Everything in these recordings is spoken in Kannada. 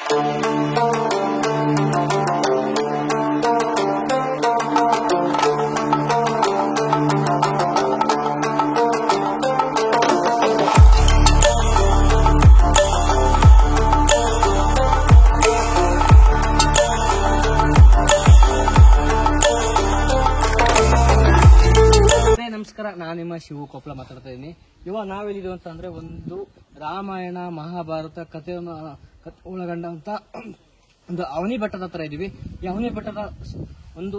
ನಮಸ್ಕಾರ, ನಾನು ನಿಮ್ಮ ಶಿವು ಕೊಪ್ಪಳ ಮಾತಾಡ್ತಾ ಇದ್ದೀನಿ. ಇವಾಗ ನಾವೆಲ್ಲಿದ್ದೀವಿ ಅಂತಂದ್ರೆ ಒಂದು ರಾಮಾಯಣ ಮಹಾಭಾರತ ಕಥೆಯನ್ನು ಒಳಗೊಂಡಂತ ಒಂದು ಅವನಿ ಬೆಟ್ಟದ ಹತ್ರ ಇದೀವಿ. ಈ ಅವನಿ ಬೆಟ್ಟದ ಒಂದು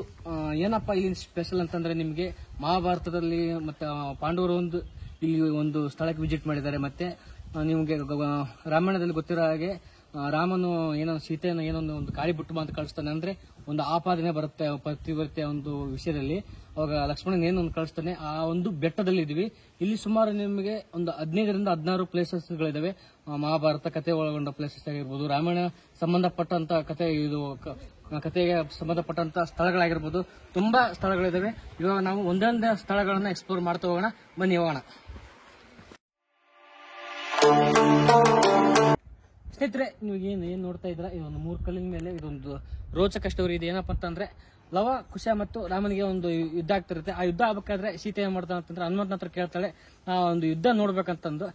ಏನಪ್ಪಾ ಇಲ್ಲಿ ಸ್ಪೆಷಲ್ ಅಂತಂದ್ರೆ, ನಿಮಗೆ ಮಹಾಭಾರತದಲ್ಲಿ ಮತ್ತೆ ಪಾಂಡವರು ಇಲ್ಲಿ ಒಂದು ಸ್ಥಳಕ್ಕೆ ವಿಸಿಟ್ ಮಾಡಿದ್ದಾರೆ. ಮತ್ತೆ ನಿಮಗೆ ರಾಮಾಯಣದಲ್ಲಿ ಗೊತ್ತಿರೋ ಹಾಗೆ ರಾಮನು ಏನೋ ಸೀತೆಯನ್ನು ಏನೊಂದು ಒಂದು ಕಾಡಿ ಬಿಟ್ಟು ಅಂತ ಕಳಿಸ್ತಾನೆ. ಅಂದ್ರೆ ಒಂದು ಆಪಾದನೆ ಬರುತ್ತೆ ಪತಿವ್ರತೆ ಒಂದು ವಿಷಯದಲ್ಲಿ. ಅವಾಗ ಲಕ್ಷ್ಮಣನ್ ಏನೊಂದು ಕಳಿಸ್ತಾನೆ. ಆ ಒಂದು ಬೆಟ್ಟದಲ್ಲಿ ಇದೀವಿ. ಇಲ್ಲಿ ಸುಮಾರು ನಿಮಗೆ ಒಂದು 15ರಿಂದ 16 ಪ್ಲೇಸಸ್ ಗಳಿದಾವೆ. ಮಹಾಭಾರತ ಕಥೆ ಒಳಗೊಂಡ ಪ್ಲೇಸಸ್ ಆಗಿರ್ಬೋದು, ರಾಮಾಯಣ ಸಂಬಂಧಪಟ್ಟಂತ ಕಥೆಗೆ ಸಂಬಂಧಪಟ್ಟಂತ ಸ್ಥಳಗಳಾಗಿರ್ಬೋದು, ತುಂಬಾ ಸ್ಥಳಗಳಿದಾವೆ. ಇವಾಗ ನಾವು ಒಂದೊಂದೇ ಸ್ಥಳಗಳನ್ನ ಎಕ್ಸ್ಪ್ಲೋರ್ ಮಾಡ್ತಾ ಹೋಗೋಣ. ಬನ್ನಿ ಹೋಗೋಣ. ಸ್ನೇಹಿತರೆ, ನೀವು ಏನ್ ನೋಡ್ತಾ ಇದ್ರ, ಇದೊಂದು 3 ಕಲ್ಲಿನ ಮೇಲೆ ಇದೊಂದು ರೋಚಕ ಸ್ಟೋರಿ ಇದೆ. ಏನಪ್ಪಾ ಅಂತಂದ್ರೆ, ಲವ ಕುಶ ಮತ್ತು ರಾಮನಿಗೆ ಒಂದು ಯುದ್ಧ ಆಗ್ತಿರುತ್ತೆ. ಆ ಯುದ್ಧ ಆಗ್ಬೇಕಾದ್ರೆ ಸೀತೆ ಏನ್ ಮಾಡ್ತಾನೆ ಅಂತಂದ್ರೆ ಹನುಮಂತನ ಹತ್ರ ಕೇಳ್ತಾಳೆ, ಆ ಒಂದು ಯುದ್ಧ ನೋಡ್ಬೇಕಂತಂದು.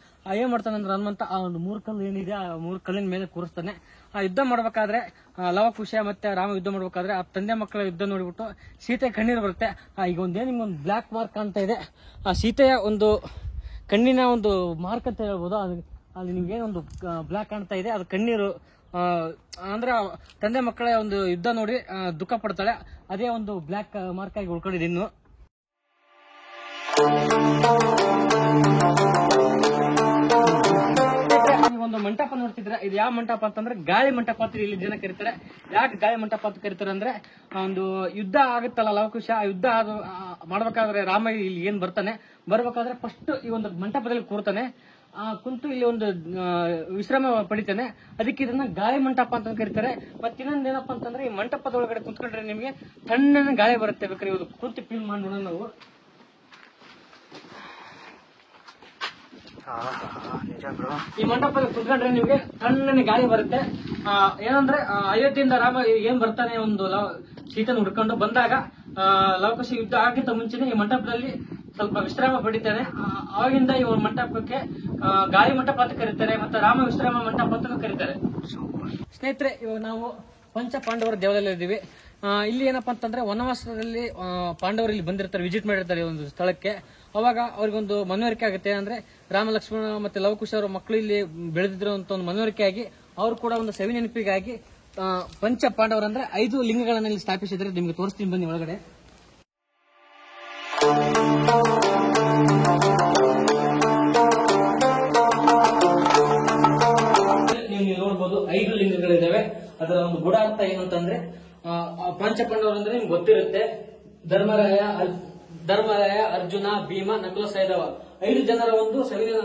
ಏನ್ ಮಾಡ್ತಾನೆ ಅಂದ್ರೆ ಹನುಮಂತ ಆ ಒಂದು 3 ಕಲ್ಲು ಏನಿದೆ ಆ 3 ಕಲ್ಲಿನ ಮೇಲೆ ಕೂರಿಸ್ತಾನೆ. ಆ ಯುದ್ಧ ಮಾಡ್ಬೇಕಾದ್ರೆ ಲವ ಕುಶ ಮತ್ತೆ ರಾಮ ಯುದ್ಧ ಮಾಡ್ಬೇಕಾದ್ರೆ ಆ ತಂದೆ ಮಕ್ಕಳ ಯುದ್ಧ ನೋಡ್ಬಿಟ್ಟು ಸೀತೆ ಕಣ್ಣೀರು ಬರುತ್ತೆ. ಈಗ ನಿಮ್ಗೊಂದು ಬ್ಲಾಕ್ ಮಾರ್ಕ್ ಕಾಣ್ತಾ ಇದೆ. ಆ ಸೀತೆಯ ಒಂದು ಕಣ್ಣಿನ ಒಂದು ಮಾರ್ಕ್ ಅಂತ ಹೇಳ್ಬೋದು. ಅಲ್ಲಿ ನಿಮ್ಗೇನೊಂದು ಬ್ಲಾಕ್ ಕಾಣ್ತಾ ಇದೆ, ಅದು ಕಣ್ಣೀರು. ಅಂದ್ರೆ ತಂದೆ ಮಕ್ಕಳ ಒಂದು ಯುದ್ಧ ನೋಡಿ ದುಃಖ ಪಡ್ತಾಳೆ. ಅದೇ ಒಂದು ಬ್ಲಾಕ್ ಮಾರ್ಕ್ ಆಗಿ ಉಳ್ಕೊಂಡಿದೆ. ಇನ್ನು ಒಂದು ಮಂಟಪ ನೋಡ್ತಿದ್ರೆ, ಇದು ಯಾವ ಮಂಟಪ ಅಂತಂದ್ರೆ ಗಾಳಿ ಮಂಟಪ ಅಂತ ಇಲ್ಲಿ ಜನ ಕರೀತಾರೆ. ಯಾಕೆ ಗಾಳಿ ಮಂಟಪ ಅಂತ ಕರೀತಾರೆ ಅಂದ್ರೆ, ಒಂದು ಯುದ್ಧ ಆಗುತ್ತಲ್ಲ ಲವಕುಶ, ಆ ಯುದ್ಧ ಮಾಡ್ಬೇಕಾದ್ರೆ ರಾಮ ಇಲ್ಲಿ ಏನ್ ಬರ್ಬೇಕಾದ್ರೆ ಫಸ್ಟ್ ಈ ಒಂದು ಮಂಟಪದಲ್ಲಿ ಕೂರ್ತಾನೆ. ಕುಂತು ಇಲ್ಲಿ ಒಂದು ವಿಶ್ರಾಮ ಪಡಿತಾನೆ. ಅದಕ್ಕೆ ಇದನ್ನ ಗಾಳಿ ಮಂಟಪ ಅಂತ ಕರೀತಾರೆ. ಮತ್ತೆ ಇನ್ನೊಂದು ಏನಪ್ಪಾ ಅಂತಂದ್ರೆ, ಈ ಮಂಟಪದ ಒಳಗಡೆ ಕುಂತ್ಕೊಂಡ್ರೆ ನಿಮ್ಗೆ ತಣ್ಣನ ಗಾಳಿ ಬರುತ್ತೆ. ಬೇಕಾದ್ರೆ ಇವ್ರು ಕುಂತು ಫೀಲ್ ಮಾಡಿ ನೋಡೋಣ ನಾವು. ಈ ಮಂಟಪದಲ್ಲಿ ಕುತ್ಕೊಂಡ್ರೆ ನಿಮ್ಗೆ ತಣ್ಣನೆ ಗಾಳಿ ಬರುತ್ತೆ. ಏನಂದ್ರೆ ಅಯೋಧ್ಯೆಯಿಂದ ರಾಮ ಏನ್ ಬರ್ತಾನೆ, ಒಂದು ಸೀತನ ಹುಡ್ಕೊಂಡು ಬಂದಾಗ ಲವಕುಶ ಯುದ್ಧ ಆಗಿಂತ ಮುಂಚೆನೆ ಈ ಮಂಟಪದಲ್ಲಿ ಸ್ವಲ್ಪ ವಿಶ್ರಾಮ ಪಡಿತಾನೆ. ಆವಾಗಿಂದ ಈ ಮಂಟಪಕ್ಕೆ ಗಾಳಿ ಮಂಟಪ ಅಂತ ಕರೀತಾರೆ. ಮತ್ತೆ ರಾಮ ವಿಶ್ರಾಮ ಮಂಟಪ ಅಂತ ಕರೀತಾರೆ. ಸ್ನೇಹಿತರೆ, ಇವಾಗ ನಾವು ಪಂಚ ಪಾಂಡವರ ದೇವಾಲಯದಲ್ಲಿ ಇದ್ದೀವಿ. ಇಲ್ಲಿ ಏನಪ್ಪಾ ಅಂತಂದ್ರೆ, ವನವಾಸದಲ್ಲಿ ಪಾಂಡವರು ಇಲ್ಲಿ ಬಂದಿರ್ತಾರೆ, ವಿಸಿಟ್ ಮಾಡಿರ್ತಾರೆ ಈ ಒಂದು ಸ್ಥಳಕ್ಕೆ. ಅವಾಗ ಅವ್ರಿಗೊಂದು ಮನವರಿಕೆ ಆಗುತ್ತೆ. ಅಂದ್ರೆ ರಾಮ ಲಕ್ಷ್ಮಣ ಮತ್ತೆ ಲವಕುಶ ಅವರ ಮಕ್ಕಳು ಇಲ್ಲಿ ಬೆಳೆದಿರುವಂತ ಒಂದು ಮನವರಿಕೆ ಆಗಿ, ಅವರು ಕೂಡ ಒಂದು ಸವಿ ನೆನಪಿಗಾಗಿ ಪಂಚ ಪಾಂಡವರು ಅಂದ್ರೆ 5 ಲಿಂಗಗಳನ್ನ ಇಲ್ಲಿ ಸ್ಥಾಪಿಸಿದ್ರೆ ನಿಮ್ಗೆ ತೋರಿಸ್ತೀನಿ, ಬನ್ನಿ ಒಳಗಡೆ. ನೀವು ನೋಡಬಹುದು 5 ಲಿಂಗಗಳಿದ್ದಾವೆ. ಅದರ ಒಂದು ಗುಣ ಅಂತ ಏನಂತಂದ್ರೆ, ಪಂಚಪಾಂಡವರು ಅಂದ್ರೆ ನಿಮ್ಗೆ ಗೊತ್ತಿರುತ್ತೆ. ಧರ್ಮರಾಯ, ಅರ್ಜುನ, ಭೀಮ, ನಕುಲ, ಸಹದೇವ 5 ಜನರ ಒಂದು ಸವಿನ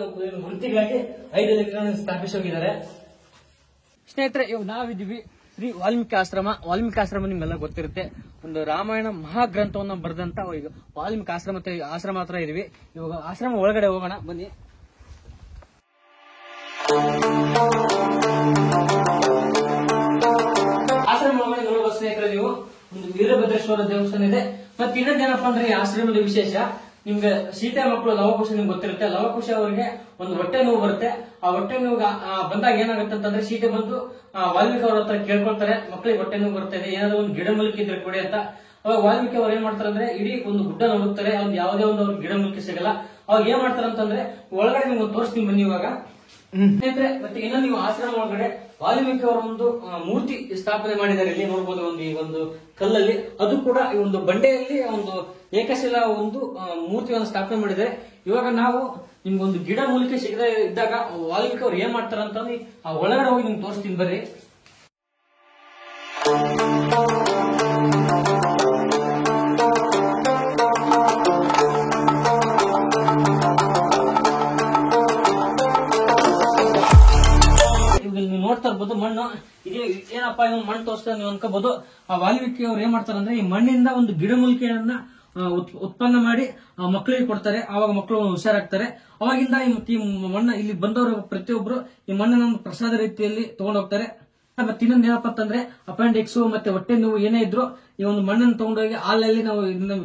ವೃತ್ತಿಗಾಗಿ 5 ಲಿಂಗಗಳನ್ನು ಸ್ಥಾಪಿಸಿ ಹೋಗಿದ್ದಾರೆ. ಸ್ನೇಹಿತರೆ, ಇವಾಗ ನಾವಿದ್ದೀವಿ ಶ್ರೀ ವಾಲ್ಮೀಕಿ ಆಶ್ರಮ. ವಾಲ್ಮೀಕಿ ಆಶ್ರಮ ನಿಮ್ಗೆಲ್ಲ ಗೊತ್ತಿರುತ್ತೆ. ಒಂದು ರಾಮಾಯಣ ಮಹಾಗ್ರಂಥವನ್ನ ಬರೆದಂತ ಈಗ ವಾಲ್ಮೀಕಿ ಆಶ್ರಮ ಹತ್ರ ಇದೀವಿ. ಇವಾಗ ಆಶ್ರಮ ಒಳಗಡೆ ಹೋಗೋಣ, ಬನ್ನಿ. ಆಶ್ರಮ ಒಳಗಡೆ ನೋಡುವ ಸ್ನೇಹಿತರೆ, ನೀವು ಒಂದು ವೀರಭದ್ರೇಶ್ವರ ದೇವಸ್ಥಾನ ಇದೆ. ಮತ್ತೆ ಇನ್ನೊಂದೇನಪ್ಪ ಅಂದ್ರೆ, ಈ ಆಶ್ರಮದ ವಿಶೇಷ, ನಿಮ್ಗೆ ಸೀತೆ ಮಕ್ಕಳು ಲವಕುಶ ನಿಮ್ಗೆ ಗೊತ್ತಿರುತ್ತೆ. ಲವಕುಶ ಅವರಿಗೆ ಒಂದು ಹೊಟ್ಟೆ ನೋವು ಬರುತ್ತೆ. ಆ ಹೊಟ್ಟೆ ನೋವು ಬಂದಾಗ ಏನಾಗುತ್ತೆ ಅಂತಂದ್ರೆ, ಸೀತೆ ಬಂದು ವಾಲ್ಮೀಕಿ ಅವ್ರ ಹತ್ರ ಕೇಳ್ಕೊಳ್ತಾರೆ, ಮಕ್ಕಳಿಗೆ ಹೊಟ್ಟೆ ನೋವು ಬರ್ತದೆ, ಏನಾದ್ರು ಒಂದು ಗಿಡಮೂಲಿಕೆ ಇದ್ರೆ ಕೊಡಿ ಅಂತ. ಅವಾಗ ವಾಲ್ಮೀಕಿ ಅವ್ರು ಏನ್ ಮಾಡ್ತಾರೆ ಅಂದ್ರೆ, ಇಡೀ ಒಂದು ಗುಡ್ಡ ನೋಡುತ್ತಾರೆ, ಒಂದು ಯಾವುದೇ ಒಂದು ಅವ್ರಿಗೆ ಗಿಡಮೂಲಿಕೆ ಸಿಗಲ್ಲ. ಅವಾಗ ಏನ್ ಮಾಡ್ತಾರೆ ಅಂತಂದ್ರೆ, ಒಳಗಡೆ ನಿಮ್ಗೆ ತೋರಿಸ್ತೀನಿ ಬನ್ನಿ ಇವಾಗ. ಸ್ನೇಹಿತರೆ, ಮತ್ತೆ ಇನ್ನೂ ನೀವು ಆಶ್ರಮ ಒಳಗಡೆ ವಾಲ್ಮೀಕಿ ಅವರ ಒಂದು ಮೂರ್ತಿ ಸ್ಥಾಪನೆ ಮಾಡಿದ್ದಾರೆ. ಇಲ್ಲಿ ನೋಡಬಹುದು ಒಂದು ಕಲ್ಲಲ್ಲಿ, ಅದು ಕೂಡ ಈ ಒಂದು ಬಂಡೆಯಲ್ಲಿ ಒಂದು ಏಕಶಿಲಾ ಒಂದು ಮೂರ್ತಿಯನ್ನು ಸ್ಥಾಪನೆ ಮಾಡಿದ್ದಾರೆ. ಇವಾಗ ನಾವು ನಿಮ್ಗೊಂದು ಗಿಡ ಮೂಲಿಕೆ ಸಿಗದೆ ಇದ್ದಾಗ ವಾಲ್ಮೀಕಿ ಅವ್ರು ಏನ್ ಮಾಡ್ತಾರ ಅಂತಂದ್ರೆ, ಆ ಒಳಗಡೆ ಹೋಗಿ ನಿಮ್ಗೆ ತೋರಿಸ್ತೀನಿ ಬರ್ರಿ. ನೋಡ್ತಾ ಇರ್ಬೋದು ಮಣ್ಣು. ಇದೇ ಏನಪ್ಪಾ ಮಣ್ಣು ತೋರಿಸ್ತಾರೆ ನೀವು ಅನ್ಕೋಬಹುದು. ಆ ವಾಲ್ಮೀಕಿ ಅವ್ರು ಏನ್ ಮಾಡ್ತಾರೆ ಅಂದ್ರೆ, ಈ ಮಣ್ಣಿಂದ ಒಂದು ಗಿಡಮೂಲಿಕೆಯನ್ನ ಉತ್ಪನ್ನ ಮಾಡಿ ಮಕ್ಕಳಿಗೆ ಕೊಡ್ತಾರೆ. ಆವಾಗ ಮಕ್ಕಳು ಹುಷಾರಾಗ್ತಾರೆ. ಅವಾಗಿಂದ ಈ ಮಣ್ಣು ಇಲ್ಲಿ ಬಂದವರು ಪ್ರತಿಯೊಬ್ರು ಈ ಮಣ್ಣನ್ನ ಪ್ರಸಾದ ರೀತಿಯಲ್ಲಿ ತಗೊಂಡು ಹೋಗ್ತಾರೆ. ಮತ್ತೆ ಇನ್ನೊಂದು ಏನಪ್ಪ ಅಂತಂದ್ರೆ ಅಪೆಂಡಿಕ್ಸ್ ಮತ್ತೆ ಹೊಟ್ಟೆ ನೋವು ಏನೇ ಇದ್ರು ಈ ಒಂದು ಮಣ್ಣನ್ನು ತಗೊಂಡೋಗಿ ಹಾಲಲ್ಲಿ ನಾವು ಇದನ್ನ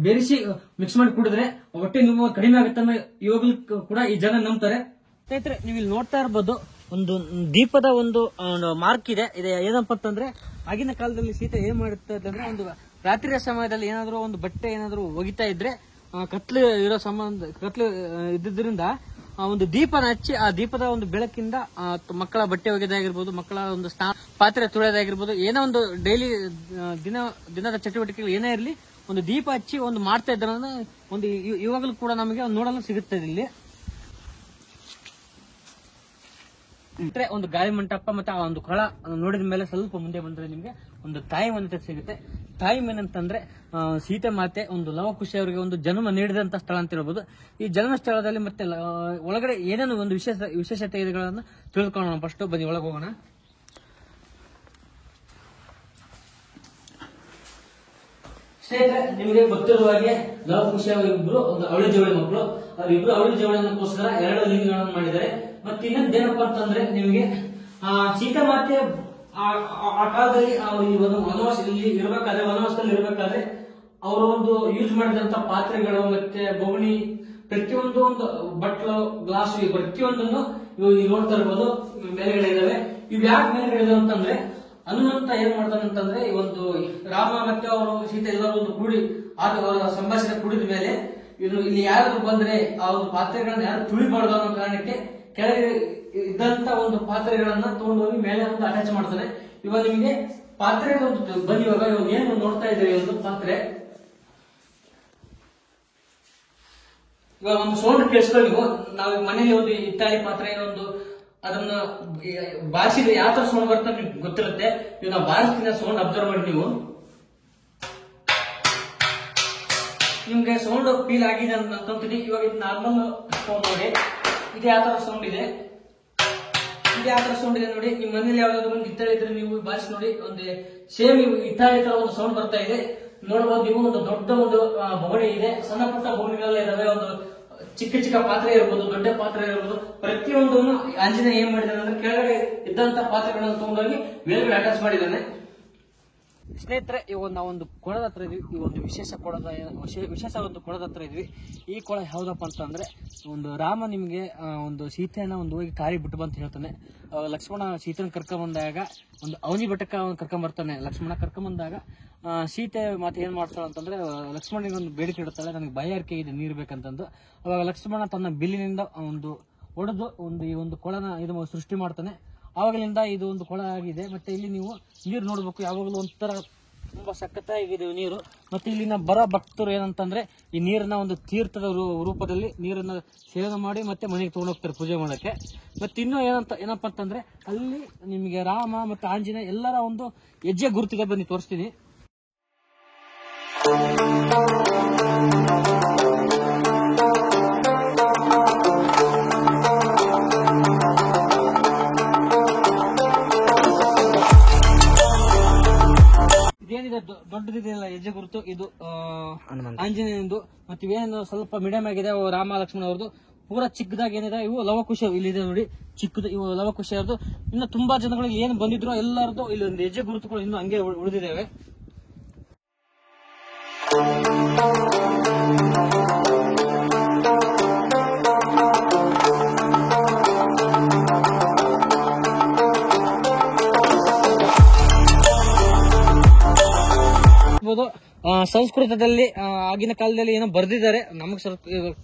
ಬೆರೆಸಿ ಮಿಕ್ಸ್ ಮಾಡಿ ಕುಡಿದ್ರೆ ಹೊಟ್ಟೆ ನೋವು ಕಡಿಮೆ ಆಗುತ್ತೆ ಅನ್ನೋ ಇವಾಗಲೂ ಕೂಡ ಈ ಜನ ನಂಬ್ತಾರೆ. ಸ್ನೇಹಿತರೆ, ನೀವು ಇಲ್ಲಿ ನೋಡ್ತಾ ಇರಬಹುದು ಒಂದು ದೀಪದ ಒಂದು ಮಾರ್ಕ್ ಇದೆ. ಏನಪ್ಪ ಅಂತಂದ್ರೆ ಆಗಿನ ಕಾಲದಲ್ಲಿ ಸೀತೆ ಏನ್ ಮಾಡುತ್ತಾ ಇದ್ರೆ ಒಂದು ರಾತ್ರಿಯ ಸಮಯದಲ್ಲಿ ಏನಾದ್ರು ಒಂದು ಬಟ್ಟೆ ಏನಾದ್ರು ಒಗಿತಾ ಇದ್ರೆ ಕತ್ಲು ಇರೋ ಸಂಬಂಧ ಕತ್ಲು ಇದ್ದಿದ್ರಿಂದ ಒಂದು ದೀಪನ ಹಚ್ಚಿ ಆ ದೀಪದ ಒಂದು ಬೆಳಕಿಂದ ಮಕ್ಕಳ ಬಟ್ಟೆ ಒಗೆದಾಗಿರ್ಬೋದು, ಮಕ್ಕಳ ಒಂದು ಪಾತ್ರೆ ತುಳಿಯೋದಾಗಿರ್ಬೋದು, ಏನೋ ಒಂದು ಡೈಲಿ ದಿನದ ಚಟುವಟಿಕೆಗಳು ಏನೇ ಇರಲಿ ಒಂದು ದೀಪ ಹಚ್ಚಿ ಒಂದು ಮಾಡ್ತಾ ಇದ್ದಾರೆ ಒಂದು ಇವಾಗಲೂ ಕೂಡ ನಮಗೆ ನೋಡಲು ಸಿಗುತ್ತೆ ಇಲ್ಲಿ. ಒಂದು ಗಾಳಿ ಮಂಟಪ ಮತ್ತೆ ಆ ಒಂದು ಕೊಳ ನೋಡಿದ ಮೇಲೆ ಸ್ವಲ್ಪ ಮುಂದೆ ಬಂದ್ರೆ ನಿಮ್ಗೆ ಒಂದು ತಾಯಿ ಮನೆ ಸಿಗುತ್ತೆ. ತಾಯಿ ಮನೆ ಅಂತಂದ್ರೆ ಸೀತೆ ಮಾತೆ ಒಂದು ಲವಕುಶ ಅವರಿಗೆ ಒಂದು ಜನ್ಮ ನೀಡಿದಂತ ಸ್ಥಳ ಅಂತ ಹೇಳ್ಬೋದು. ಈ ಜನ್ಮ ಸ್ಥಳದಲ್ಲಿ ಮತ್ತೆ ಒಳಗಡೆ ಏನೇನು ಒಂದು ವಿಶೇಷತೆ ಇದೆಗಳನ್ನು ತಿಳಿದುಕೊಳ್ಳೋಣ. ಫಸ್ಟ್ ಬನ್ನಿ ಒಳಗೆ ಹೋಗೋಣ. ಸ್ನೇಹಿತರೆ, ನಿಮಗೆ ಗೊತ್ತಿರುವ ಹಾಗೆ ಲವಕುಶ ಅವರಿಬ್ರು ಒಂದು ಅವಳಿ ಜವಳಿ ಮಕ್ಕಳು. ಅವರಿಬ್ರು ಅವಳಿ ಜವಳಿಗೋಸ್ಕರ 2 ಲಿಂಗಗಳನ್ನು ಮಾಡಿದ್ದಾರೆ. ಮತ್ತೆ ಇನ್ನೊಂದೇನಪ್ಪ ಅಂತಂದ್ರೆ ನಿಮಗೆ ಸೀತಾ ಮಾತೆ ಆ ಕಾಲದಲ್ಲಿ ಈ ಒಂದು ವನವಾಸದಲ್ಲಿ ಇರಬೇಕಾದ್ರೆ ಅವರು ಒಂದು ಯೂಸ್ ಮಾಡಿದಂತ ಪಾತ್ರೆಗಳು ಮತ್ತೆ ಬೋಗಣಿ ಪ್ರತಿಯೊಂದು ಒಂದು ಬಟ್ಲು ಗ್ಲಾಸ್ ಪ್ರತಿಯೊಂದನ್ನು ಇವು ನೋಡ್ತಾ ಇರ್ಬೋದು ಮೇಲೆಗಡೆ ಇದಾವೆ. ಇವ್ ಯಾಕೆ ಮೇಲೆಗಡೆ ಇದಾವೆ ಅಂತಂದ್ರೆ ಹನುಮಂತ ಏನ್ ಮಾಡ್ತಾನಂತಂದ್ರೆ ಈ ಒಂದು ರಾಮ ಮತ್ತೆ ಅವರು ಸೀತೆ ಎಲ್ಲರೂ ಒಂದು ಕೂಡಿ ಅವರ ಸಂಭಾಷಣೆ ಕುಡಿದ ಮೇಲೆ ಇಲ್ಲಿ ಯಾರಾದ್ರೂ ಬಂದ್ರೆ ಆ ಒಂದು ಪಾತ್ರೆಗಳನ್ನ ಯಾರು ತುಳಿಬಾರ್ದು ಅನ್ನೋ ಕಾರಣಕ್ಕೆ ಕೆಳಗೆ ಇದ್ದಂತ ಒಂದು ಪಾತ್ರೆಗಳನ್ನ ತಗೊಂಡೋಗಿ ಮೇಲೆ ಒಂದು ಅಟ್ಯಾಚ್ ಮಾಡ್ತಾನೆ. ಇವಾಗ ನಿಮಗೆ ಪಾತ್ರೆ ಒಂದು ಬನ್ನಿ. ಇವಾಗ ಏನು ನೋಡ್ತಾ ಇದ್ದೀವಿ ಒಂದು ಪಾತ್ರೆ. ಇವಾಗ ಒಂದು ಸೌಂಡ್ ಕೇಳಿಸ್ಕೊಳ್ಳಿ ನೀವು. ನಾವು ಮನೇಲಿ ಒಂದು ಹಿತ್ತಾಳಿ ಪಾತ್ರೆ ಒಂದು ಅದನ್ನ ಬಾರಿಸಿದ್ರೆ ಯಾವ ತರ ಸೌಂಡ್ ಬರುತ್ತೆ ನಿಮ್ಗೆ ಗೊತ್ತಿರುತ್ತೆ. ಇವಾಗ ನಾವು ಬಾರಿಸ್ತಿನ ಸೌಂಡ್ ಅಬ್ಸರ್ವ್ ಮಾಡಿ ನೀವು. ನಿಮ್ಗೆ ಸೌಂಡ್ ಫೀಲ್ ಆಗಿದೆ ಅಂತ ಅನ್ಕೊಂತೀನಿ. ಇವಾಗ ಇದು ನಾರ್ಮಲ್ ಸೌಂಡ್ ನೋಡಿ, ಇದು ಯಾವ ತರ ಸೌಂಡ್ ಇದೆ, ಇದು ಯಾವ ತರ ಸೌಂಡ್ ಇದೆ ನೋಡಿ. ನಿಮ್ ಮನೇಲಿ ಯಾವ್ದಾದ್ರು ಒಂದು ಹಿತ್ತಾಳಿ ಇದ್ರೆ ನೀವು ಬಾರಿಸಿ ನೋಡಿ, ಒಂದು ಸೇಮ್ ಹಿತ್ತಾಳಿ ತರ ಒಂದು ಸೌಂಡ್ ಬರ್ತಾ ಇದೆ ನೋಡಬಹುದು ನೀವು. ಒಂದು ದೊಡ್ಡ ಒಂದು ಬೋಗಣಿ ಇದೆ, ಸಣ್ಣ ಪುಟ್ಟ ಬೋಗಣಿಗಳೆಲ್ಲ ಇದಾವೆ, ಒಂದು ಚಿಕ್ಕ ಚಿಕ್ಕ ಪಾತ್ರೆ ಇರ್ಬೋದು, ದೊಡ್ಡ ಪಾತ್ರೆ ಇರ್ಬೋದು. ಪ್ರತಿಯೊಂದನ್ನು ಆಂಜನೇಯ ಏನ್ ಮಾಡಿದಾನೆ ಅಂದ್ರೆ ಕೆಳಗಡೆ ಇದ್ದಂತ ಪಾತ್ರೆಗಳನ್ನು ತಗೊಂಡೋಗಿ ಮೇಲ್ಗಡೆ ಅಟ್ಯಾಚ್ ಮಾಡಿದ್ದಾನೆ. ಸ್ನೇಹಿತರೆ, ಇವಾಗ ನಾವೊಂದು ಕೊಳದ ಹತ್ರ ಇದೀವಿ. ಈ ಒಂದು ವಿಶೇಷ ಒಂದು ಕೊಳದ ಹತ್ರ ಇದ್ವಿ. ಈ ಕೊಳ ಯಾವ್ದಪ್ಪ ಅಂತಂದ್ರೆ ಒಂದು ರಾಮ ನಿಮ್ಗೆ ಒಂದು ಸೀತೆಯನ್ನ ಒಂದು ಹೋಗಿ ಕಾರಿ ಬಿಟ್ಟು ಬಂತ ಹೇಳ್ತಾನೆ. ಲಕ್ಷ್ಮಣ ಸೀತೆನ ಕರ್ಕೊಂಡ್ ಬಂದಾಗ ಒಂದು ಅವನಿ ಬೆಟ್ಟಕ್ಕ ಕರ್ಕೊಂಡ್ ಬರ್ತಾನೆ. ಲಕ್ಷ್ಮಣ ಕರ್ಕೊಂಡ್ ಬಂದಾಗ ಸೀತೆ ಮತ್ತೆ ಏನ್ ಮಾಡ್ತಾಳೆ ಅಂತಂದ್ರೆ ಲಕ್ಷ್ಮಣನಿಗೆ ಒಂದು ಬೇಡಿಕೆ ಇಡುತ್ತಾಳೆ, ನನಗೆ ಬಾಯಾರಿಕೆ ಇದೆ ನೀರು ಬೇಕಂತಂದು. ಅವಾಗ ಲಕ್ಷ್ಮಣ ತನ್ನ ಬಿಲ್ಲಿನಿಂದ ಒಂದು ಹೊಡೆದು ಈ ಒಂದು ಕೊಳನ ಇದು ಸೃಷ್ಟಿ ಮಾಡ್ತಾನೆ. ಆವಾಗಲಿಂದ ಇದು ಒಂದು ಕೊಳ ಆಗಿದೆ. ಮತ್ತೆ ಇಲ್ಲಿ ನೀವು ನೀರು ನೋಡ್ಬೇಕು, ಯಾವಾಗಲೂ ಒಂಥರ ತುಂಬಾ ಸಖತ್ತಾಗಿದೆ ನೀರು. ಮತ್ತೆ ಇಲ್ಲಿನ ಬರ ಭಕ್ತರು ಏನಂತಂದ್ರೆ ಈ ನೀರನ್ನ ಒಂದು ತೀರ್ಥದ ರೂಪದಲ್ಲಿ ನೀರನ್ನ ಸೇವನೆ ಮಾಡಿ ಮತ್ತೆ ಮನೆಗೆ ತಗೊಂಡು ಹೋಗ್ತಾರೆ ಪೂಜೆ ಮಾಡಕ್ಕೆ. ಮತ್ತೆ ಇನ್ನೂ ಏನಪ್ಪಾ ಅಂತಂದ್ರೆ ಅಲ್ಲಿ ನಿಮಗೆ ರಾಮ ಮತ್ತೆ ಆಂಜನೇಯ ಎಲ್ಲರ ಒಂದು ಹೆಜ್ಜೆ ಗುರುತಿದೆ, ಬನ್ನಿ ತೋರಿಸ್ತೀನಿ. ಇದೇನಿದೆ ದೊಡ್ಡದಿದೆಯಲ್ಲ ಹೆಜ್ಜೆ ಗುರುತು, ಇದು ಆಂಜನೇಯಂದು. ಮತ್ತೆ ಇವೇನು ಸ್ವಲ್ಪ ಮೀಡಿಯಂ ಆಗಿದೆ ರಾಮ ಲಕ್ಷ್ಮಣ ಅವ್ರದ್ದು. ಪೂರಾ ಚಿಕ್ಕದಾಗಿ ಏನಿದೆ ಇವು ಲವಕುಶ ಇಲ್ಲಿದೆ ನೋಡಿ, ಚಿಕ್ಕದು ಇವು ಲವಕುಶ ಅವ್ರದ್ದು. ಇನ್ನು ತುಂಬಾ ಜನಗಳಿಗೆ ಏನು ಬಂದಿದ್ರು ಎಲ್ಲರದ್ದು ಇಲ್ಲಿ ಒಂದು ಹೆಜ್ಜೆ ಗುರುತುಗಳು ಇನ್ನು ಹಂಗೆ ಉಳಿದಿದ್ದೇವೆ. ಸಂಸ್ಕೃತದಲ್ಲಿ ಆಗಿನ ಕಾಲದಲ್ಲಿ ಏನೋ ಬರ್ದಿದ್ದಾರೆ, ನಮಗ್ ಸ್ವಲ್ಪ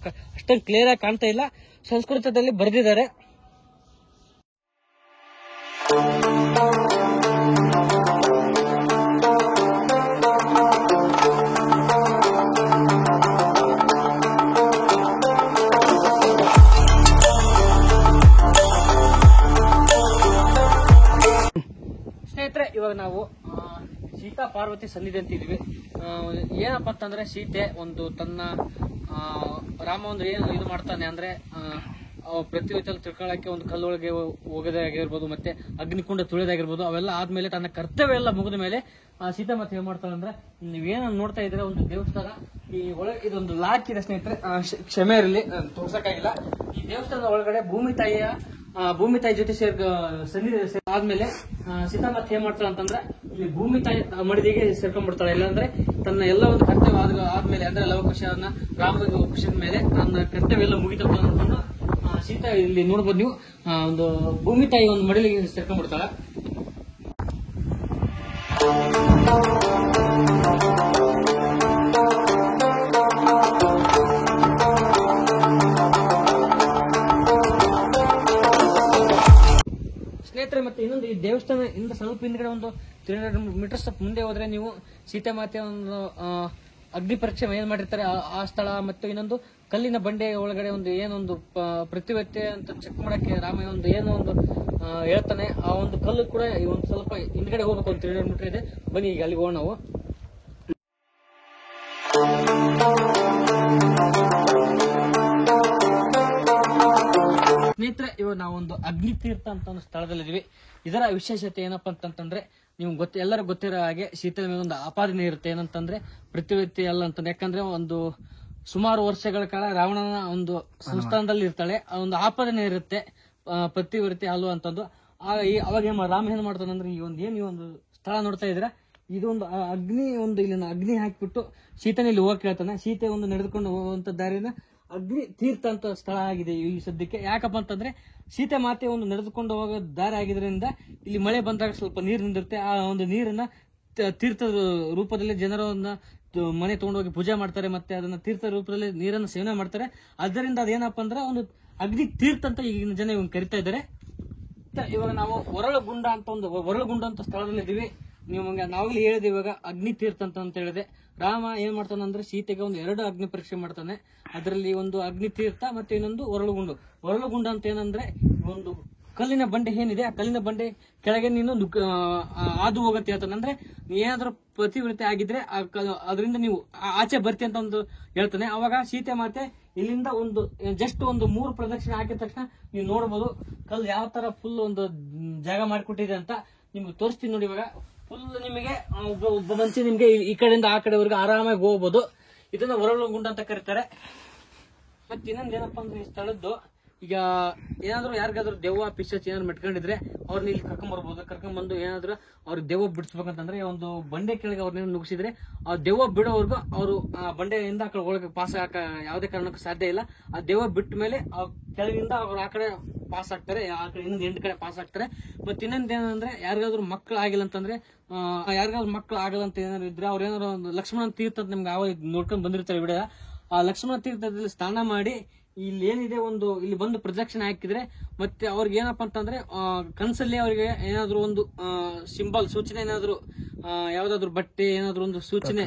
ಅಷ್ಟೊಂದು ಕ್ಲಿಯರ್ ಆಗಿ ಕಾಣ್ತಾ ಇಲ್ಲ. ಸಂಸ್ಕೃತದಲ್ಲಿ ಬರ್ದಿದ್ದಾರೆ. ಸ್ನೇಹಿತರೆ, ಇವಾಗ ನಾವು ಸೀತಾ ಪಾರ್ವತಿ ಸನ್ನಿಧಿ ಅಂತ ಇದೀವಿ. ಏನಪ್ಪಾ ಅಂತಂದ್ರೆ ಸೀತೆ ಒಂದು ತನ್ನ ರಾಮ ಒಂದು ಏನು ಇದು ಮಾಡ್ತಾನೆ ಅಂದ್ರೆ ಪ್ರತಿಯೊಂದು ತಿಳ್ಕೊಳ್ಳಕ್ಕೆ ಒಂದು ಕಲ್ಲೊಳಗೆ ಹೋಗೋದಾಗಿರ್ಬೋದು, ಮತ್ತೆ ಅಗ್ನಿಕುಂಡ ತುಳಿದಾಗಿರ್ಬೋದು, ಅವೆಲ್ಲ ಆದ್ಮೇಲೆ ತನ್ನ ಕರ್ತವ್ಯ ಎಲ್ಲ ಮುಗಿದ ಮೇಲೆ ಸೀತಾ ಮತ್ತೆ ಏನ್ ಮಾಡ್ತಾಳೆ ಅಂದ್ರೆ ನೀವೇನ ನೋಡ್ತಾ ಇದ್ರೆ ಒಂದು ದೇವಸ್ಥಾನ ಈ ಒಳಗೆ ಇದೊಂದು ಲಾಕ್ ಇದೆ ಸ್ನೇಹಿತರೆ, ಕ್ಷಮೆ ಇರಲಿ ತೋರ್ಸಕ್ಕಾಗಿಲ್ಲ. ಈ ದೇವಸ್ಥಾನದ ಒಳಗಡೆ ಭೂಮಿ ತಾಯಿಯ ಭೂಮಿ ತಾಯಿ ಜೊತೆ ಆದ್ಮೇಲೆ ಸೀತಾಮಾತೆ ಏನ್ ಮಾಡ್ತಾಳೆ ಅಂತಂದ್ರೆ ಇಲ್ಲಿ ಭೂಮಿ ತಾಯಿ ಮಡಿದಿಗೆ ಸೇರ್ಕೊಂಡ್ಬಿಡ್ತಾಳೆ. ಇಲ್ಲಾಂದ್ರೆ ತನ್ನ ಎಲ್ಲ ಒಂದು ಕರ್ತವ್ಯ ಆದ್ಮೇಲೆ ಅಂದ್ರೆ ಲವಕುಶನ ರಾಮ ಕುಶನ ಮೇಲೆ ತನ್ನ ಕರ್ತವ್ಯ ಎಲ್ಲ ಮುಗಿತಪ್ಪ ಅನ್ಕೊಂಡು ಸೀತಾ ಇಲ್ಲಿ ನೋಡ್ಬೋದು ನೀವು ಒಂದು ಭೂಮಿ ತಾಯಿ ಒಂದು ಮಡಿಲಿಗೆ ಸೇರ್ಕೊಂಡ್ಬಿಡ್ತಾಳೆ. ಸ್ನೇಹಿತರೆ, ಮತ್ತೆ ಇನ್ನೊಂದು ಈ ದೇವಸ್ಥಾನ ಇಂದ ಸ್ವಲ್ಪ ಹಿಂದ್ಗಡೆ ಒಂದು 300 ಮೀಟರ್ಸ್ ಮುಂದೆ ಹೋದ್ರೆ ನೀವು ಸೀತಾಮಾತೆ ಒಂದು ಅಗ್ನಿ ಪರೀಕ್ಷೆ ಏನ್ ಮಾಡಿರ್ತಾರೆ ಆ ಸ್ಥಳ, ಮತ್ತು ಇನ್ನೊಂದು ಕಲ್ಲಿನ ಬಂಡೆ ಒಳಗಡೆ ಒಂದು ಏನೊಂದು ಪ್ರತಿವತ್ತೆ ಅಂತ ಚೆಕ್ ಮಾಡಕ್ಕೆ ರಾಮ ಒಂದು ಏನೋ ಒಂದು ಹೇಳ್ತಾನೆ. ಆ ಒಂದು ಕಲ್ಲು ಕೂಡ ಒಂದು ಸ್ವಲ್ಪ ಹಿಂದ್ಗಡೆ ಹೋಗ್ಬೇಕು, ಒಂದು 300 ಮೀಟರ್ ಇದೆ. ಬನ್ನಿ ಈಗ ಅಲ್ಲಿಗೆ ಹೋಗೋಣ ನಾವು. ಸ್ನೇಹಿತರೆ, ಇವಾಗ ನಾವೊಂದು ಅಗ್ನಿ ತೀರ್ಥ ಅಂತ ಒಂದು ಸ್ಥಳದಲ್ಲಿದ್ದೀವಿ. ಇದರ ವಿಶೇಷತೆ ಏನಪ್ಪಾ ಅಂತಂದ್ರೆ ನೀವು ಎಲ್ಲರಿಗೂ ಗೊತ್ತಿರೋ ಹಾಗೆ ಸೀತೆಯ ಮೇಲೆ ಒಂದು ಆಪಾದನೆ ಇರುತ್ತೆ. ಏನಂತಂದ್ರೆ ಪ್ರತಿವ್ಯಕ್ತಿ ಅಲ್ಲ ಅಂತಂದ್ರೆ, ಯಾಕಂದ್ರೆ ಒಂದು ಸುಮಾರು ವರ್ಷಗಳ ಕಾಲ ರಾವಣನ ಒಂದು ಸಂಸ್ಥಾನದಲ್ಲಿ ಇರ್ತಾಳೆ. ಆ ಒಂದು ಆಪಾದನೆ ಇರುತ್ತೆ ಪ್ರತಿವ್ಯಕ್ತಿ ಅಲ್ವ ಅಂತಂದು. ಅವಾಗ ರಾಮ ಏನ್ ಮಾಡ್ತಾನಂದ್ರೆ ಈ ಒಂದು ಸ್ಥಳ ನೋಡ್ತಾ ಇದ್ರೆ ಇದೊಂದು ಅಗ್ನಿ ಇಲ್ಲಿನ ಅಗ್ನಿ ಹಾಕಿಬಿಟ್ಟು ಸೀತೆನ ಇಲ್ಲಿ ಹೋಗಕ್ಕೆ ಹೇಳ್ತಾನೆ. ಸೀತೆ ಒಂದು ನಡೆದುಕೊಂಡು ಹೋಗುವಂತ ದಾರಿನ ಅಗ್ನಿ ತೀರ್ಥ ಅಂತ ಸ್ಥಳ ಆಗಿದೆ ಈ ಸದ್ಯಕ್ಕೆ. ಯಾಕಪ್ಪ ಅಂತಂದ್ರೆ ಸೀತೆ ಮಾತೆ ಒಂದು ನಡೆದುಕೊಂಡು ಹೋಗೋ ದಾರಿ ಆಗಿದ್ರಿಂದ ಇಲ್ಲಿ ಮಳೆ ಬಂದಾಗ ಸ್ವಲ್ಪ ನೀರು ನಿಂದಿರುತ್ತೆ. ಆ ಒಂದು ನೀರನ್ನ ತೀರ್ಥದ ರೂಪದಲ್ಲಿ ಜನರನ್ನ ಮನೆ ತಗೊಂಡೋಗಿ ಪೂಜೆ ಮಾಡ್ತಾರೆ, ಮತ್ತೆ ಅದನ್ನ ತೀರ್ಥ ರೂಪದಲ್ಲಿ ನೀರನ್ನು ಸೇವನೆ ಮಾಡ್ತಾರೆ. ಅದರಿಂದ ಅದೇನಪ್ಪ ಅಂದ್ರೆ ಒಂದು ಅಗ್ನಿ ತೀರ್ಥ ಅಂತ ಈಗಿನ ಜನ ಇವಾಗ ಕರಿತಾ ಇದ್ದಾರೆ. ಇವಾಗ ನಾವು ಒರಳುಗುಂಡ ಅಂತ ಸ್ಥಳದಲ್ಲಿ ಇದೀವಿ. ನಾವಲ್ಲಿ ಹೇಳಿದೆ ಇವಾಗ ಅಗ್ನಿ ತೀರ್ಥ ಅಂತ ಹೇಳಿದೆ. ರಾಮ ಏನ್ ಮಾಡ್ತಾನಂದ್ರೆ ಸೀತೆಗೆ ಒಂದು 2 ಅಗ್ನಿ ಪರೀಕ್ಷೆ ಮಾಡ್ತಾನೆ. ಅದರಲ್ಲಿ ಒಂದು ಅಗ್ನಿ ತೀರ್ಥ ಮತ್ತೆ ಇನ್ನೊಂದು ಒರಳುಗುಂಡ ಅಂತ ಏನಂದ್ರೆ ಒಂದು ಕಲ್ಲಿನ ಬಂಡೆ ಏನಿದೆ ಆ ಕಲ್ಲಿನ ಬಂಡೆ ಕೆಳಗೆ ನೀನು ಹಾದು ಹೋಗತ್ತೆ ಹೇಳ್ತಾನೆ. ಅಂದ್ರೆ ಏನಾದ್ರೂ ಪ್ರತಿವ್ರತೆ ಆಗಿದ್ರೆ ಅದರಿಂದ ನೀವು ಆಚೆ ಬರ್ತಿ ಅಂತ ಒಂದು ಹೇಳ್ತಾನೆ. ಅವಾಗ ಸೀತೆ ಮಾತೆ ಇಲ್ಲಿಂದ ಒಂದು ಜಸ್ಟ್ ಒಂದು 3 ಪ್ರದಕ್ಷಿಣೆ ಹಾಕಿದ ತಕ್ಷಣ ನೀವು ನೋಡಬಹುದು ಕಲ್ಲು ಯಾವ ತರ ಫುಲ್ ಒಂದು ಜಾಗ ಮಾಡಿಕೊಟ್ಟಿದೆ ಅಂತ ನಿಮ್ಗೆ ತೋರಿಸ್ತೀನಿ ನೋಡಿ. ಇವಾಗ ಫುಲ್ ನಿಮಗೆ ಒಬ್ಬ ಮನುಷ್ಯ ನಿಮ್ಗೆ ಈ ಕಡೆಯಿಂದ ಆ ಕಡೆವರೆಗೂ ಆರಾಮಾಗಿ ಹೋಗ್ಬೋದು. ಇದನ್ನ ಒರಳುಗುಂಡ ಅಂತ ಕರೀತಾರೆ. ಮತ್ತೆ ಇನ್ನೊಂದು ಏನಪ್ಪಾ ಅಂದ್ರೆ ಈ ಸ್ಥಳದ್ದು ಈಗ ಏನಾದ್ರು ಯಾರಿಗಾದ್ರು ದೆವ್ವ ಪಿಶಾಚಿ ಏನಾದ್ರು ಮೆಟ್ಕೊಂಡಿದ್ರೆ ಅವ್ರನ್ನ ಇಲ್ಲಿ ಕರ್ಕೊಂಡ್ಬಂದು ಏನಾದ್ರು ಅವ್ರಿಗೆ ದೆವ್ವ ಬಿಡಿಸ್ಬೇಕಂತಂದ್ರೆ ಒಂದು ಬಂಡೆ ಕೆಳಗೆ ಅವ್ರನ್ನ ನುಗ್ಸಿದ್ರೆ ಆ ದೆವ್ವ ಬಿಡೋವರೆಗೂ ಅವರು ಆ ಬಂಡೆಯಿಂದ ಆ ಕಡೆ ಒಳಗೆ ಪಾಸ್ ಹಾಕ ಯಾವುದೇ ಕಾರಣಕ್ಕೂ ಸಾಧ್ಯ ಇಲ್ಲ. ಆ ದೆವ್ವ ಬಿಟ್ಟ ಮೇಲೆ ಆ ಕೆಳಗಿಂದ ಅವ್ರು ಆ ಕಡೆ ಪಾಸ್ ಆಗ್ತಾರೆ, ಆ ಕಡೆ ಇನ್ನೊಂದು 8 ಕಡೆ ಪಾಸ್ ಆಗ್ತಾರೆ. ಮತ್ತೆ ಇನ್ನೊಂದು ಏನಂದ್ರೆ ಯಾರಿಗಾದ್ರು ಮಕ್ಕಳು ಆಗಿಲ್ಲ ಅಂತಂದ್ರೆ ಮಕ್ಕಳು ಆಗಲ್ಲ ಅಂತ ಏನಾದ್ರು ಇದ್ರೆ ಅವ್ರ ಏನಾದ್ರು ಒಂದು ಲಕ್ಷ್ಮಣ ತೀರ್ಥ ಅಂತ ನಿಮ್ಗೆ ನೋಡ್ಕೊಂಡ್ ಬಂದಿರ್ತಾರೆ ವಿಡಿಯೋ. ಆ ಲಕ್ಷ್ಮಣ ತೀರ್ಥದಲ್ಲಿ ಸ್ನಾನ ಮಾಡಿ ಇಲ್ಲಿ ಏನಿದೆ ಇಲ್ಲಿ ಬಂದು ಪ್ರದಕ್ಷಿಣೆ ಹಾಕಿದ್ರೆ ಮತ್ತೆ ಅವ್ರಿಗೆ ಏನಪ್ಪಾ ಅಂತಂದ್ರೆ ಕನಸಲ್ಲಿ ಅವ್ರಿಗೆ ಏನಾದ್ರು ಒಂದು ಸಿಂಬಲ್ ಸೂಚನೆ ಏನಾದ್ರು ಯಾವ್ದಾದ್ರು ಬಟ್ಟೆ ಏನಾದ್ರು ಒಂದು ಸೂಚನೆ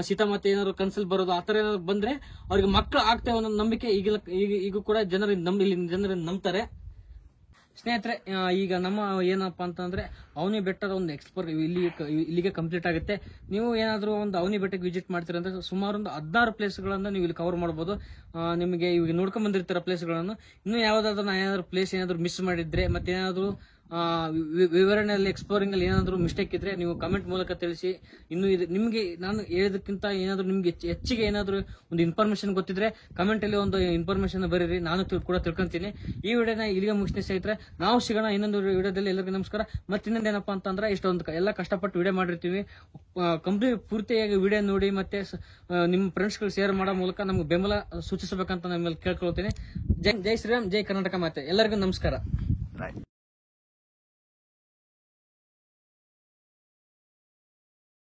ಸೀತಾಮಾತೆ ಏನಾದ್ರು ಕನಸಲ್ಲಿ ಬರೋದು ಆತರ ಏನಾದ್ರು ಬಂದ್ರೆ ಅವ್ರಿಗೆ ಮಕ್ಕಳು ಆಗ್ತೇವೆ ಅನ್ನೋ ನಂಬಿಕೆ ಈಗ ಕೂಡ ಜನರಿಂದ ನಂಬ್ತಾರೆ. ಸ್ನೇಹಿತರೆ, ಈಗ ನಮ್ಮ ಏನಪ್ಪಾ ಅಂತಂದ್ರೆ ಅವನಿ ಬೆಟ್ಟದ ಒಂದು ಎಕ್ಸ್ಪ್ಲೋರ್ ಇಲ್ಲಿಗೆ ಕಂಪ್ಲೀಟ್ ಆಗುತ್ತೆ. ನೀವು ಏನಾದ್ರು ಒಂದು ಅವನಿ ಬೆಟ್ಟಕ್ಕೆ ವಿಸಿಟ್ ಮಾಡ್ತೀರ ಅಂದ್ರೆ ಸುಮಾರು ಒಂದು 16 ಪ್ಲೇಸ್ಗಳನ್ನ ನೀವು ಇಲ್ಲಿ ಕವರ್ ಮಾಡಬಹುದು. ನಿಮಗೆ ಇವಾಗ ನೋಡ್ಕೊಂಡ್ ಬಂದಿರ್ತಾರ ಪ್ಲೇಸ್ಗಳನ್ನು. ಇನ್ನು ಯಾವ್ದಾದ್ರು ಏನಾದ್ರು ಪ್ಲೇಸ್ ಏನಾದ್ರು ಮಿಸ್ ಮಾಡಿದ್ರೆ ಮತ್ತೆ ಏನಾದ್ರು ವಿವರಣೆಯಲ್ಲಿ ಎಕ್ಸ್ಪ್ಲೋರಿಂಗ್ ಅಲ್ಲಿ ಏನಾದ್ರು ಮಿಸ್ಟೇಕ್ ಇದ್ರೆ ನೀವು ಕಮೆಂಟ್ ಮೂಲಕ ತಿಳಿಸಿ. ಇನ್ನು ನಿಮ್ಗೆ ನಾನು ಹೇಳಿದಕ್ಕಿಂತ ಏನಾದ್ರು ನಿಮ್ಗೆ ಹೆಚ್ಚಿಗೆ ಏನಾದ್ರು ಒಂದು ಇನ್ಫಾರ್ಮೇಶನ್ ಗೊತ್ತಿದ್ರೆ ಕಮೆಂಟ್ ಅಲ್ಲಿ ಒಂದು ಇನ್ಫಾರ್ಮೇಶನ್ ಬರೀರಿ, ನಾನು ಕೂಡ ತಿಳ್ಕೊಂತೀನಿ. ಈ ವಿಡಿಯೋನ ಇಲ್ಲಿಗೆ ಮುಗಿಸ್ತೀನಿ ಸ್ನೇಹಿತರೆ. ನಾವು ಸಿಗೋಣ ಇನ್ನೊಂದು ವಿಡಿಯೋದಲ್ಲಿ. ಎಲ್ಲರಿಗೂ ನಮಸ್ಕಾರ. ಮತ್ತೆ ಇನ್ನೊಂದು ಏನಪ್ಪಾ ಅಂತಂದ್ರೆ ಇಷ್ಟೊಂದು ಎಲ್ಲ ಕಷ್ಟಪಟ್ಟು ವಿಡಿಯೋ ಮಾಡಿರ್ತೀವಿ. ಪೂರ್ತಿಯಾಗಿ ವಿಡಿಯೋ ನೋಡಿ ಮತ್ತೆ ನಿಮ್ಮ ಫ್ರೆಂಡ್ಸ್ ಗಳು ಶೇರ್ ಮಾಡೋ ಮೂಲಕ ನಮ್ಗೆ ಬೆಂಬಲ ಸೂಚಿಸಬೇಕಂತ ನಮ್ಮಲ್ಲಿ ಕೇಳ್ಕೊಳ್ತೀನಿ. ಜೈ ಶ್ರೀರಾಮ್, ಜೈ ಕರ್ನಾಟಕ ಮಾತೆ. ಎಲ್ಲರಿಗೂ ನಮಸ್ಕಾರ.